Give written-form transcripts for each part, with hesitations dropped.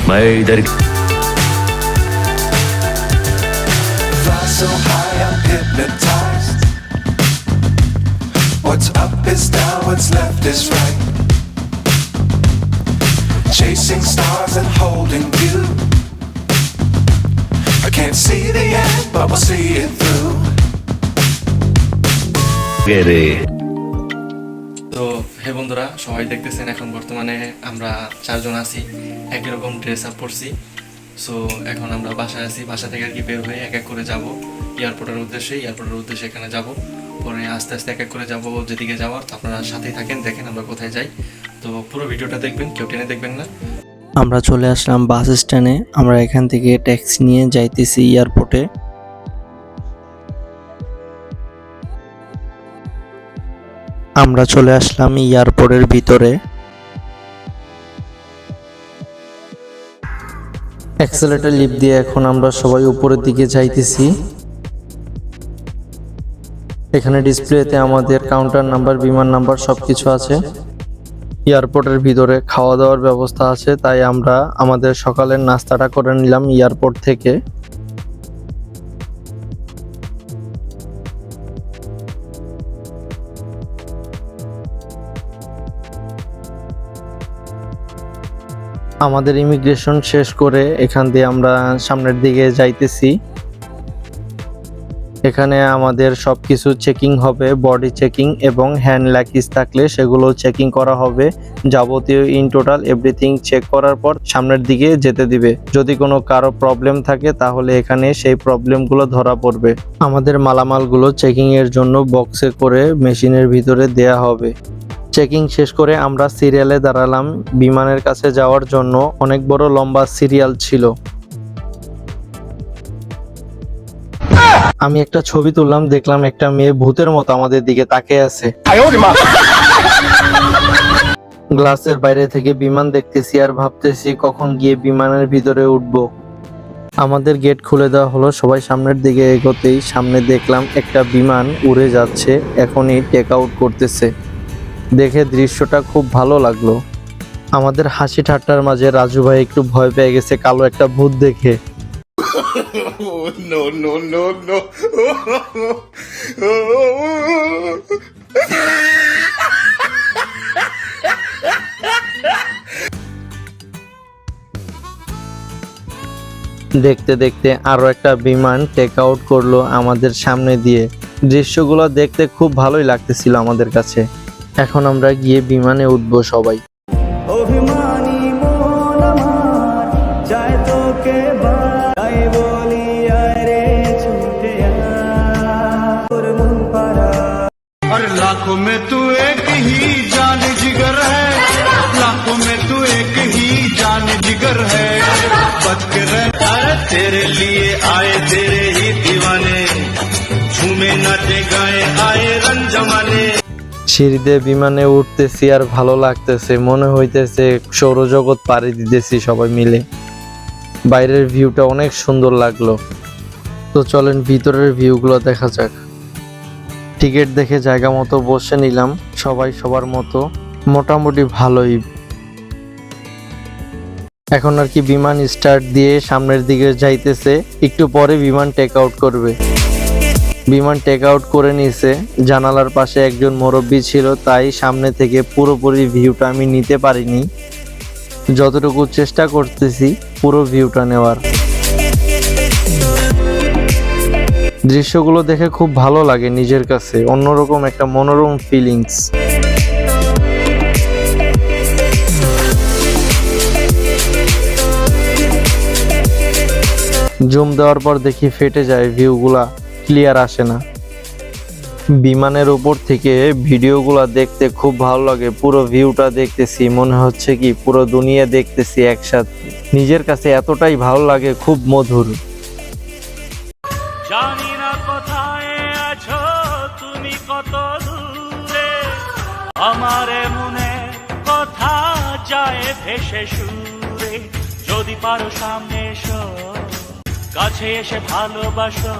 मैं इधर Fly so high, I'm hypnotized. What's up is down, what's left is right. Chasing stars and holding you. I can't see the end, but we'll see it through. তো হে বন্ধুরা, সবাই দেখতেছেন এখন বর্তমানে আমরা চারজন আছি, একই রকম ড্রেস আপ করছি। সো এখন আমরা বাসায় আছি, বাসা থেকে আর কি বের হয়ে এক এক করে যাব এয়ারপোর্টের উদ্দেশ্যে এখানে যাব। পরে আস্তে আস্তে এক এক করে যাব যেদিকে যাওয়ার। তো আপনারা সাথেই থাকেন, দেখেন আমরা কোথায় যাই। তো পুরো ভিডিওটা দেখবেন, কেউ টেনে দেখবেন না। আমরা চলে আসলাম বাস স্ট্যান্ডে। আমরা এখান থেকে ট্যাক্সি নিয়ে যাইতেছি এয়ারপোর্টে। আমরা চলে আসলাম এয়ারপোর্টের ভিতরে। অ্যাক্সেলেটর লিফট দিয়ে এখন আমরা সবাই উপরের দিকে যাইতেছি। এখানে ডিসপ্লেতে আমাদের কাউন্টার নাম্বার, বিমান নাম্বার সবকিছু আছে। এয়ারপোর্টের ভিতরে খাওয়া দাওয়ার ব্যবস্থা আছে, তাই আমরা আমাদের সকালের নাস্তাটা করে নিলাম এয়ারপোর্ট থেকে। আমাদের ইমিগ্রেশন শেষ করে এখান দিয়ে আমরা সামনের দিকে যাইতেছি। এখানে আমাদের সবকিছু চেকিং হবে, বডি চেকিং এবং হ্যান্ড লাগেজ থাকলে সেগুলো চেকিং করা হবে। যাবতীয় ইন টোটাল এভরিথিং চেক করার পর সামনের দিকে যেতে দিবে। যদি কোনো কারো প্রবলেম থাকে তাহলে এখানে সেই প্রবলেমগুলো ধরা পড়বে। আমাদের মালামালগুলো চেকিং এর জন্য বক্সে করে মেশিনের ভিতরে দেয়া হবে। চেকিং শেষ করে আমরা সিরিয়ালে দাঁড়ালাম বিমানের কাছে যাওয়ার জন্য। অনেক বড় লম্বা সিরিয়াল ছিল। আমি একটা ছবি তুললাম, দেখলাম একটা মেয়ে ভূতের মতো আমাদের দিকে তাকিয়ে আছে। গ্লাসের বাইরে থেকে বিমান দেখতেছি আর ভাবতেছি কখন গিয়ে বিমানের ভিতরে উঠবো। আমাদের গেট খুলে দেওয়া হলো। সবাই সামনের দিকে এগোতেই সামনে দেখলাম একটা বিমান উড়ে যাচ্ছে, এখনই টেক আউট করতেছে। দেখে দৃশ্যটা খুব ভালো লাগলো। আমাদের হাসি ঠাট্টার মাঝে রাজু ভাই একটু ভয় পেয়ে গেছে কালো একটা ভূত দেখে। দেখতে দেখতে আরো একটা বিমান টেক আউট করলো আমাদের সামনে দিয়ে। দৃশ্যগুলো দেখতে খুব ভালোই লাগতেছিল আমাদের কাছে। এখন আমরা গিয়ে বিমানে উঠবো সবাই। অভিমানী মন আমার যায় তোকে বাই বলি আরে ছুটে আর মন পারা। और लाखों में तू एक ही जान जिगर है, लाखों में तू एक ही जान जिगर है। बच के रहना तेरे लिए आए तेरे ही दीवाने, झूमे नाचे गाए आए रंग जमाने। সিঁড়িতে বিমানে উঠতেছি আর ভালো লাগতেছে, মনে হইতেছে সৌরজগৎ পাড়ি দিতেছি সবাই মিলে। বাইরের ভিউটা অনেক সুন্দর লাগলো। তো চলেন ভিতরের ভিউগুলো দেখা যাক। টিকিট দেখে জায়গা মতো বসে নিলাম, সবাই সবার মতো। মোটামুটি ভালোই। এখন আর কি বিমান স্টার্ট দিয়ে সামনের দিকে যাইতেছে। একটু পরে বিমান টেক আউট করবে। বিমান টেক আউট করে নিয়েছে। জানালার পাশে একজন মুরব্বী ছিল, তাই সামনে থেকে পুরোপুরি ভিউটা আমি নিতে পারিনি। যতটুকু চেষ্টা করতেছি পুরো ভিউটা নেওয়ার। দৃশ্যগুলো দেখে খুব ভালো লাগে নিজের কাছে, অন্যরকম একটা মনোরম ফিলিংস। জুম দেওয়ার পর দেখি ফেটে যায়, ভিউগুলা ক্লিয়ার আসে না। বিমানের উপর থেকে ভিডিওগুলা দেখতে খুব ভালো লাগে। পুরো ভিউটা দেখতেছি, মনে হচ্ছে কি পুরো দুনিয়া দেখতেছি একসাথে। নিজের কাছে এতটাই ভালো লাগে, খুব মধুর। জানি না কোথায় আছো তুমি, কত দূরে আমার মনে কথা যায় ভেসে সুরে। যদি পারো সামনে এসো, কাছে এসে ভালোবাসো।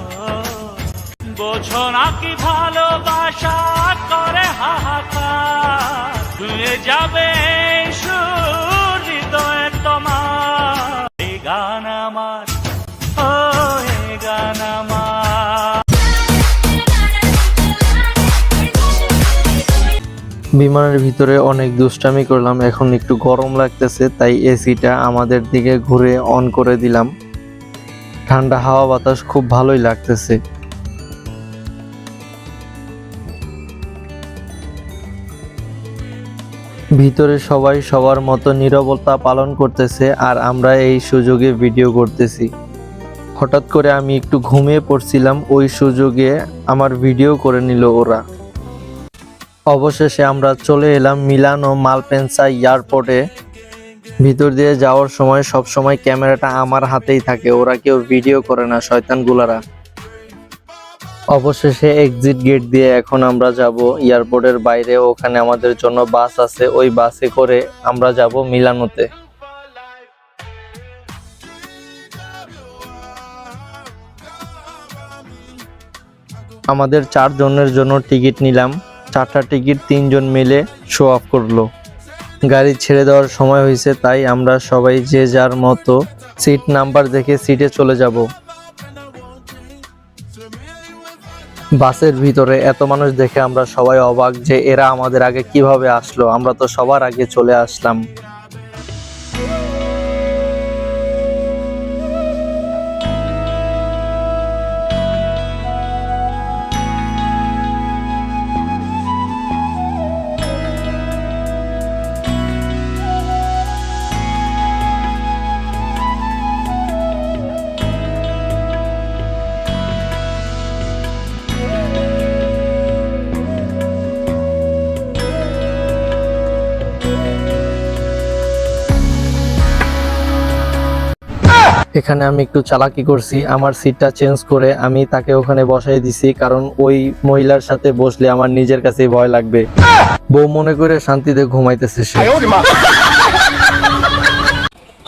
বোঝো না কি ভালোবাসা করে হাহাকার, ধুয়ে যাবে সুর হৃদয়ে তোমার। বিমানের ভিতরে অনেক দুষ্টামি করলাম, এখন একটু গরম লাগতেছে তাই এসিটা আমাদের দিকে ঘুরে অন করে দিলাম। ঠান্ডা হাওয়া বাতাস খুব ভালোই লাগতেছে। ভিতরে সবাই সবার মতো নীরবতা পালন করতেছে আর আমরা এই সুযোগে ভিডিও করতেছি। হঠাৎ করে আমি একটু ঘুমিয়ে পড়ছিলাম, ওই সুযোগে আমার ভিডিও করে নিল ওরা। অবশেষে আমরা চলে এলাম মিলানো মালপেন্সা এয়ারপোর্টে। ভিতর দিয়ে যাওয়ার সময় সব সময় ক্যামেরাটা আমার হাতেই থাকে, ওরা কেউ ভিডিও করে না, শয়তানগুলারা। অবশেষে এক্সিট গেট দিয়ে এখন আমরা যাব এয়ারপোর্টের বাইরে, ওখানে আমাদের জন্য বাস আছে, ওই বাসে করে আমরা যাব মিলানোতে। আমাদের 4 জনের জন্য টিকিট নিলাম, 4টা টিকিট 3 জন মিলে শো অফ করলো। গাড়ি ছেড়ে দেওয়ার সময় হয়েছে, তাই আমরা সবাই যে যার মতো সিট নাম্বার দেখে সিটে চলে যাব। বাসের ভিতরে এত মানুষ দেখে আমরা সবাই অবাক যে এরা আমাদের আগে কিভাবে আসলো, আমরা তো সবার আগে চলে আসলাম। এখানে আমি একটু চালাকি করছি, আমার সিটটা চেঞ্জ করে আমি তাকে ওখানে বসাই দিছি, কারণ ওই মহিলার সাথে বসলে আমার নিজের কাছেই ভয় লাগবে। বউ মনে করে শান্তিতে ঘুমাইতেছে সে।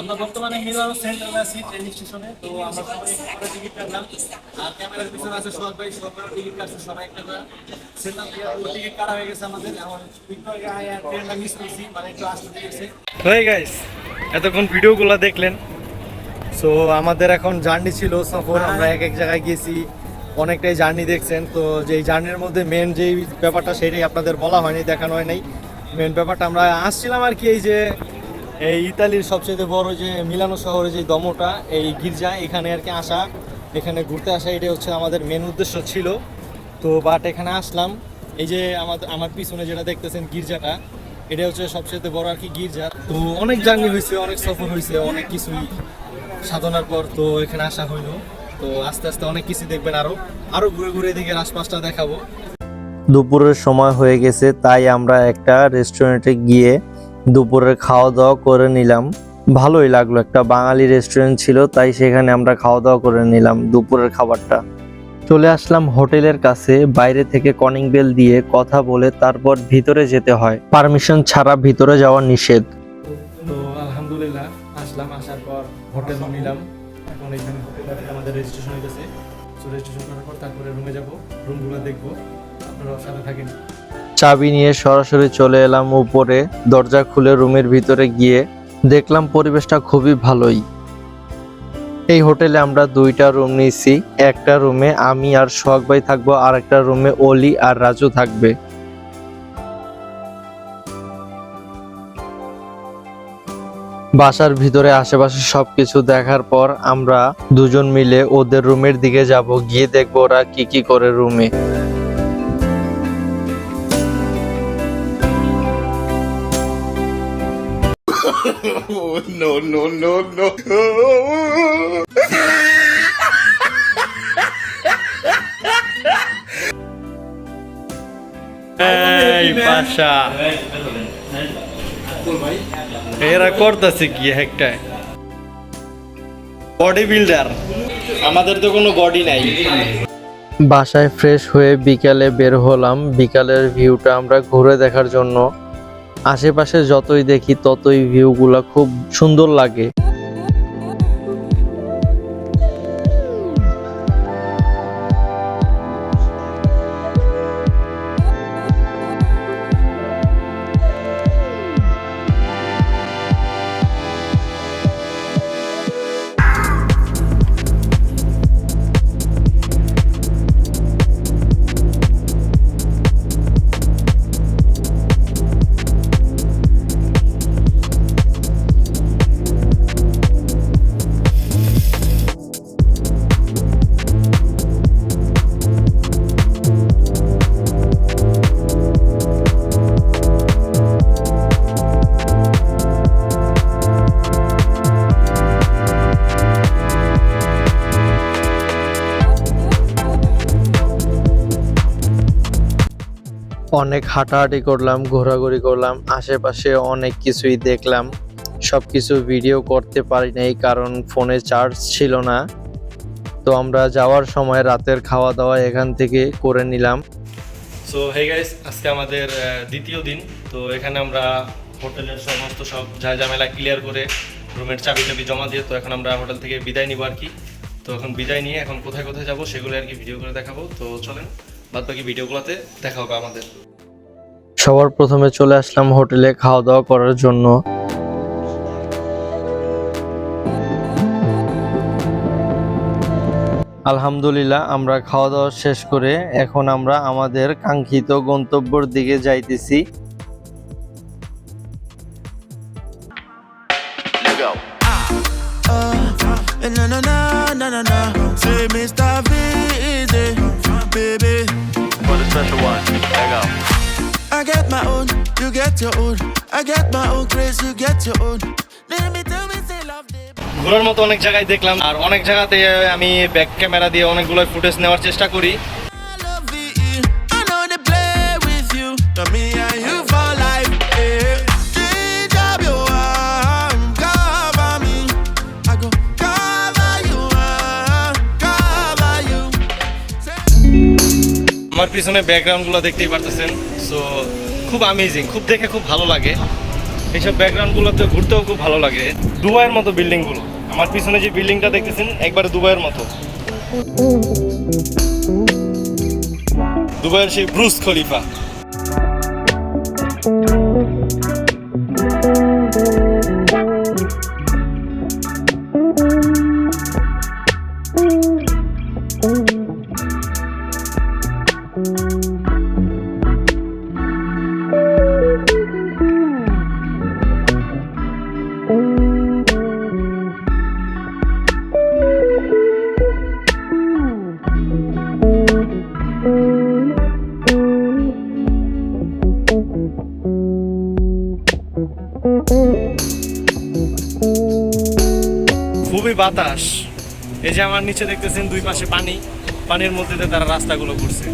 আমরা বর্তমানে মিলানো সেন্টারে আছি ট্রেন স্টেশনে। তো আমরা সবাই একটা টিকিট কাটলাম, আর ক্যামেরার পিছনে আছে সোহাগ ভাই, সবাই টিকিট কাটছে, সবাই একটা করে সেন্টার দিয়ে টিকিট কাটা হয়ে গেছে আমাদের। এখন একটু আগে ট্রেনটা মিস করছি, মানে একটু আসতে গেছে। হয়ে গাইস, এতক্ষণ ভিডিওগুলো দেখলেন। সো আমাদের এখন জার্নি ছিল সফর, আমরা এক এক জায়গায় গেছি, অনেকটাই জার্নি দেখছেন। তো যেই জার্নির মধ্যে মেন যেই ব্যাপারটা সেটাই আপনাদের বলা হয়নি, দেখানো হয় নাই। মেন ব্যাপারটা আমরা আসছিলাম আর কি, এই যে এই ইতালির সবচেয়ে বড় যে মিলানো শহরে যে দমোটা, এই গির্জা, এখানে আর কি আসা, এখানে ঘুরতে আসা, এটাই হচ্ছে আমাদের মেন উদ্দেশ্য ছিল। তো বাট এখানে আসলাম, এই যে আমার পিছনে যেটা দেখতেছেন গির্জাটা, এটা হচ্ছে সবচেয়ে বড় আর কি গির্জা। তো অনেক জার্নি হয়েছে, অনেক সফর হয়েছে, অনেক কিছুই সাধনার পর তো এখানে আসা হইলো। তো আস্তে আস্তে অনেক কিছু দেখবেন, আরো ঘুরে ঘুরে এদিকে আশপাশটা দেখাবো। দুপুরের সময় হয়ে গেছে, তাই আমরা একটা রেস্টুরেন্টে গিয়ে দুপুরের খাওয়া দাওয়া করে নিলাম। ভালোই লাগলো, একটা বাঙালি রেস্টুরেন্ট ছিল, তাই সেখানে আমরা খাওয়া দাওয়া করে নিলাম দুপুরের খাবারটা। চলে আসলাম হোটেলের কাছে, বাইরে থেকে কলিং বেল দিয়ে কথা বলে তারপর ভিতরে যেতে হয়, পারমিশন ছাড়া ভিতরে যাওয়া নিষেধ। তো আলহামদুলিল্লাহ আসলাম, আসার পর হোটেল নিলাম। এখন এখানে হোটেল আমাদের রেজিস্ট্রেশন হয়ে গেছে। তো রেজিস্ট্রেশন করার পর তারপরে রুমে যাব, রুমগুলো দেখবো, আপনারা সাথে থাকেন। চাবি নিয়ে সরাসরি চলে এলাম উপরে, দরজা খুলে রুমের ভিতরে গিয়ে দেখলাম পরিবেশটা খুবই ভালোই। এই হোটেলে আমরা 2টা রুম নিয়েছি, একটা রুমে আমি আর সোহাগ ভাই থাকবো, আর একটা রুমে অলি আর রাজু থাকবে। বাসার ভিতরে আশেপাশে সবকিছু দেখার পর আমরা 2 জন মিলে ওদের রুমের দিকে যাব, গিয়ে দেখবো ওরা কি কি করে রুমে। এই পাশা এরা করতেছে কি একটা বডি বিল্ডার, আমাদের তো কোনো বডি নাই। বাসায় ফ্রেশ হয়ে বিকালে বের হলাম, বিকালের ভিউটা আমরা ঘুরে দেখার জন্য। আশেপাশে যতই দেখি ততই ভিউগুলা খুব সুন্দর লাগে। অনেক হাঁটাহাঁটি করলাম, ঘোরাঘুরি করলাম, আশেপাশে অনেক কিছুই দেখলাম। সবকিছু ভিডিও করতে পারি নাই কারণ ফোনে চার্জ ছিল না। তো আমরা যাওয়ার সময় রাতের খাওয়া দাওয়া এখান থেকে করে নিলাম। সো হে গাইস, আজকে আমাদের দ্বিতীয় দিন। তো এখানে আমরা হোটেলের সমস্ত সব ঝামেলা ক্লিয়ার করে রুমের চাবি জমা দিয়ে তো এখন আমরা হোটেল থেকে বিদায় নিব আর কি। তো এখন বিদায় নিয়ে এখন কোথায় কোথায় যাবো সেগুলো আর কি ভিডিও করে দেখাবো। তো চলেন বাদ বাকি ভিডিওগুলোতে দেখা হবে আমাদের। সবার প্রথমে চলে আসলাম হোটেলে খাওয়া দাওয়া করার জন্য। আলহামদুলিল্লাহ আমরা খাওয়া দাওয়া শেষ করে এখন আমরা আমাদের কাঙ্ক্ষিত গন্তব্যের দিকে যাইতেছি। Na na na na na na. Say Mr. Easy, baby. For the special one, there go. I get my own, you get your own. I get my own grace, you get your own. Let me tell me, say love them. ঘোরার মতো অনেক জায়গায় দেখলাম আর অনেক জায়গাতে আমি back camera দিয়ে অনেকগুলো ফুটেজ নেওয়ার চেষ্টা করি। I love it. I know they play with you. But me and you for life. Yeah. Change up your arm, cover me. I go cover you, cover you. আমার পিছনে ব্যাকগ্রাউন্ডগুলো দেখতেই পারতেছেন। So খুব অ্যামেজিং, খুব দেখে খুব ভালো লাগে। এইসব ব্যাকগ্রাউন্ডগুলোতে ঘুরতেও খুব ভালো লাগে। দুবাইয়ের মতো বিল্ডিংগুলো, আমার পিছনে যে বিল্ডিংটা দেখতেছেন একবারে দুবাইয়ের মতো। দুবাইয়ের সেই ব্রুজ খলিফা। খুবই বাতাস। এই যে আমার নিচে দেখতেছেন দুই পাশে পানি, পানির মধ্যে দিয়ে তারা রাস্তাগুলো ঘুরছে।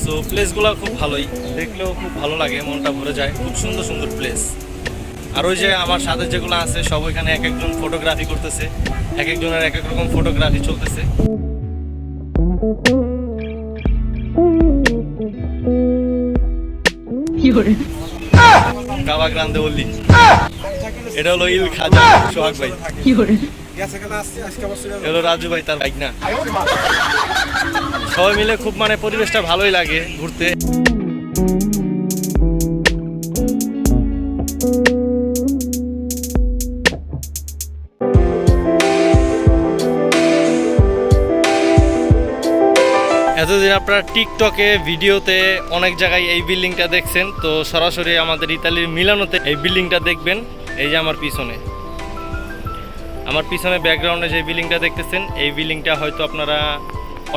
সো প্লেসগুলো খুব ভালোই, দেখলেও খুব ভালো লাগে, মনটা ভরে যায়। খুব সুন্দর সুন্দর প্লেস। আর ওই যে আমার সাথে যেগুলো আছে সব ওইখানে এক একজন ফটোগ্রাফি করতেছে, এক একজনের এক এক রকম ফটোগ্রাফি চলতেছে। কাবা গ্রান্দে ওলি, এটা হলো ইল খাজা সোহাগ ভাই, এটা হলো রাজু ভাই তার বাইক না। সবাই মিলে খুব মানে পরিবেশটা ভালোই লাগে ঘুরতে। এতদিন আপনারা টিকটকে ভিডিওতে অনেক জায়গায় এই বিল্ডিংটা দেখছেন, তো সরাসরি আমাদের ইতালির মিলানোতে এই বিল্ডিংটা দেখবেন। এই যে আমার পিছনে ব্যাকগ্রাউন্ডে যে বিল্ডিংটা দেখতেছেন, এই বিল্ডিংটা হয়তো আপনারা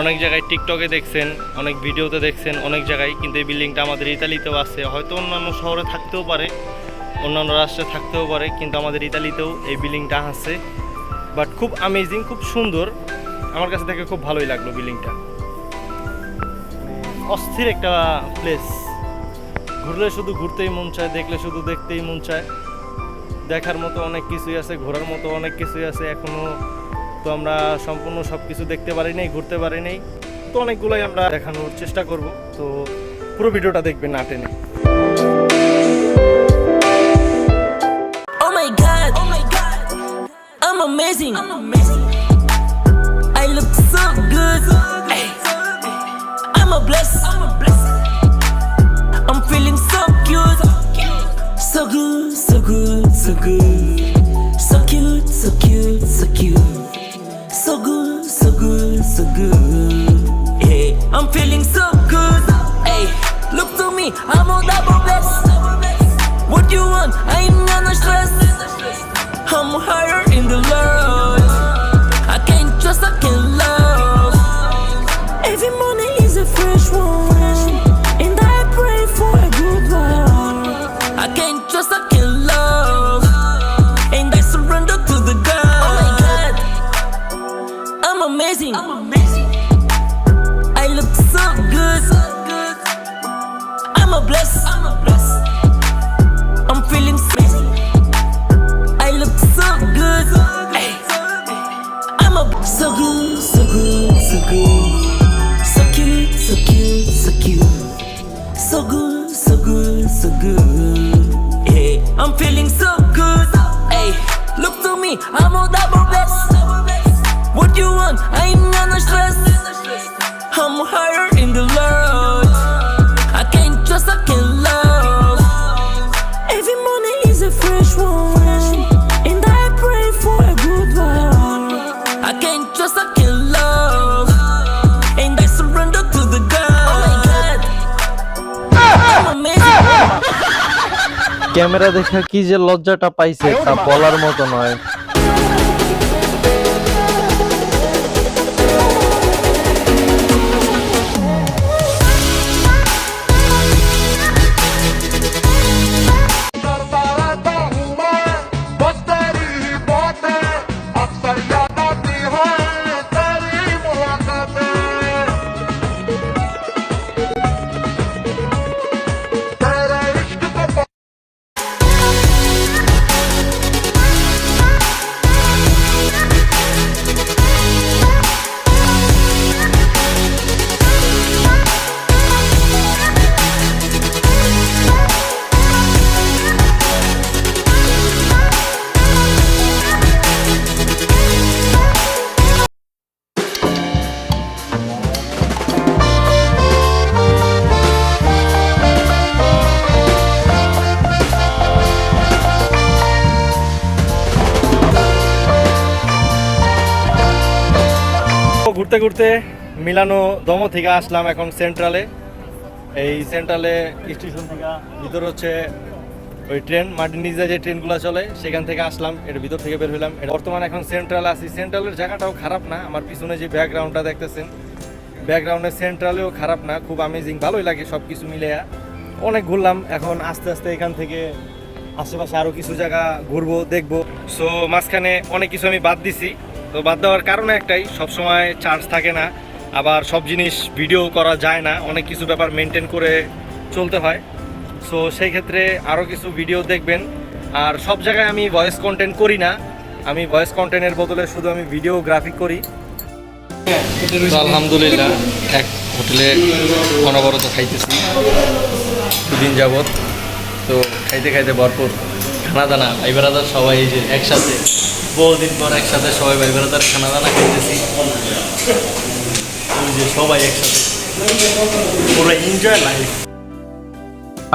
অনেক জায়গায় টিকটকে দেখছেন, অনেক ভিডিওতে দেখছেন, অনেক জায়গায়। কিন্তু এই বিল্ডিংটা আমাদের ইতালিতেও আছে, হয়তো অন্যান্য শহরে থাকতেও পারে, অন্যান্য রাষ্ট্রে থাকতেও পারে, কিন্তু আমাদের ইতালিতেও এই বিল্ডিংটা আছে। বাট খুব অ্যামেজিং, খুব সুন্দর, আমার কাছে দেখে খুব ভালোই লাগলো বিল্ডিংটা। অস্থির একটা প্লেস, ঘুরলে শুধু ঘুরতেই মন চায়, দেখলে শুধু দেখতেই মন চায়। দেখার মতো অনেক কিছুই আছে, ঘোরার মতো অনেক কিছুই আছে। এখনও তো আমরা সম্পূর্ণ সব কিছু দেখতে পারি নাই, ঘুরতে পারি নাই, তো অনেকগুলোই আমরা দেখানোর চেষ্টা করব। তো পুরো ভিডিওটা দেখবেন না টেনে। Oh my god, I'm amazing. I look so good. I'm a bless. I'm feeling so cute. So good, so good, so good. So cute, so cute, so cute. So good, so good, so good. Hey, I'm feeling so good. Hey, look to me, I'm on double bless. What you want? I ain't got no stress. I'm higher in the Lord. I can't trust, I can't love. Every morning is a fresh one, and I pray for a good one. I can't trust, I can't love, and I surrender to the God. Oh my God, I'm amazing. I'm on double best. What you want? I ain't got no stress. I'm higher in the Lord. I can't trust, I can't love. Every morning is a fresh one, and I pray for a good one. I can't trust, I can't love, and I surrender to the God. Oh my God, I'm amazing. Camera দেখা কি যে লজ্জাটা পাইছে তা বলার মতো নয়। ঘুরতে ঘুরতে মিলানো দম থেকে আসলাম এখন সেন্ট্রালে। এই সেন্ট্রালে স্টেশন থেকে ভিতর হচ্ছে ওই ট্রেন মার্টিনিজে যে ট্রেনগুলো চলে সেখান থেকে আসলাম, এর ভিতর থেকে বের হলাম। বর্তমানে এখন সেন্ট্রালে আছি। সেন্ট্রালের জায়গাটাও খারাপ না, আমার পিছনে যে ব্যাকগ্রাউন্ডটা দেখতেছেন ব্যাকগ্রাউন্ডে সেন্ট্রালেও খারাপ না, খুব অ্যামেজিং, ভালোই লাগে সব কিছু মিলে। অনেক ঘুরলাম, এখন আস্তে আস্তে এখান থেকে আশেপাশে আরও কিছু জায়গা ঘুরবো দেখবো। সো মাঝখানে অনেক কিছু আমি বাদ দিছি। তো বাদ দেওয়ার কারণ একটাই, সবসময় চার্জ থাকে না, আবার সব জিনিস ভিডিও করা যায় না, অনেক কিছু ব্যাপার মেনটেন করে চলতে হয়। সো সেই ক্ষেত্রে আরও কিছু ভিডিও দেখবেন। আর সব জায়গায় আমি ভয়েস কন্টেন্ট করি না, আমি ভয়েস কন্টেন্টের বদলে শুধু আমি ভিডিওগ্রাফি করি। তো আলহামদুলিল্লাহ এক হোটেলে অনবরত খাইতেছি দুদিন যাবত। তো খাইতে খাইতে ভরপুর খানা দানা, ভাই বেড়াদার সবাই এই যে একসাথে বহুদিন পর একসাথে সবাই ভাই বেড়াদার খানা দানা খাইতেছি। ওই যে সবাই একসাথে পুরো এনজয় লাইফ।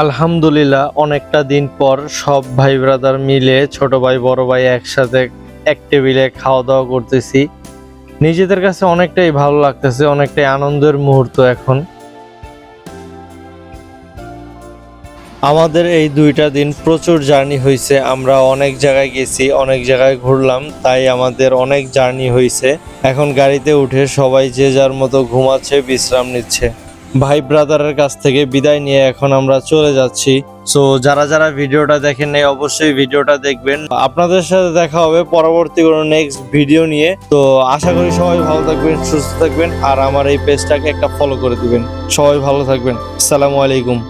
আলহামদুলিল্লাহ অনেকটা দিন পর সব ভাই ব্রাদার মিলে, ছোট ভাই বড় ভাই একসাথে এক টেবিলে খাওয়া দাওয়া করতেছি। নিজেদের কাছে অনেকটাই ভালো লাগতেছে, অনেকটাই আনন্দের মুহূর্ত এখন। আমাদের এই 2টা দিন প্রচুর জার্নি হয়েছে, আমরা অনেক জায়গায় গেছি, অনেক জায়গায় ঘুরলাম, তাই আমাদের অনেক জার্নি হয়েছে। এখন গাড়িতে উঠে সবাই যে যার মতো ঘুমাচ্ছে, বিশ্রাম নিচ্ছে। ভাই ব্রাদারের কাছ থেকে বিদায় নিয়ে এখন আমরা চলে যাচ্ছি। সো যারা যারা ভিডিওটা দেখেন নাই অবশ্যই ভিডিওটা দেখবেন। আপনাদের সাথে দেখা হবে পরবর্তী কোনো নেক্সট ভিডিও নিয়ে। তো আশা করি সবাই ভালো থাকবেন, সুস্থ থাকবেন, আর আমার এই পেজটাকে একটা ফলো করে দিবেন। সবাই ভালো থাকবেন। আসসালামু আলাইকুম।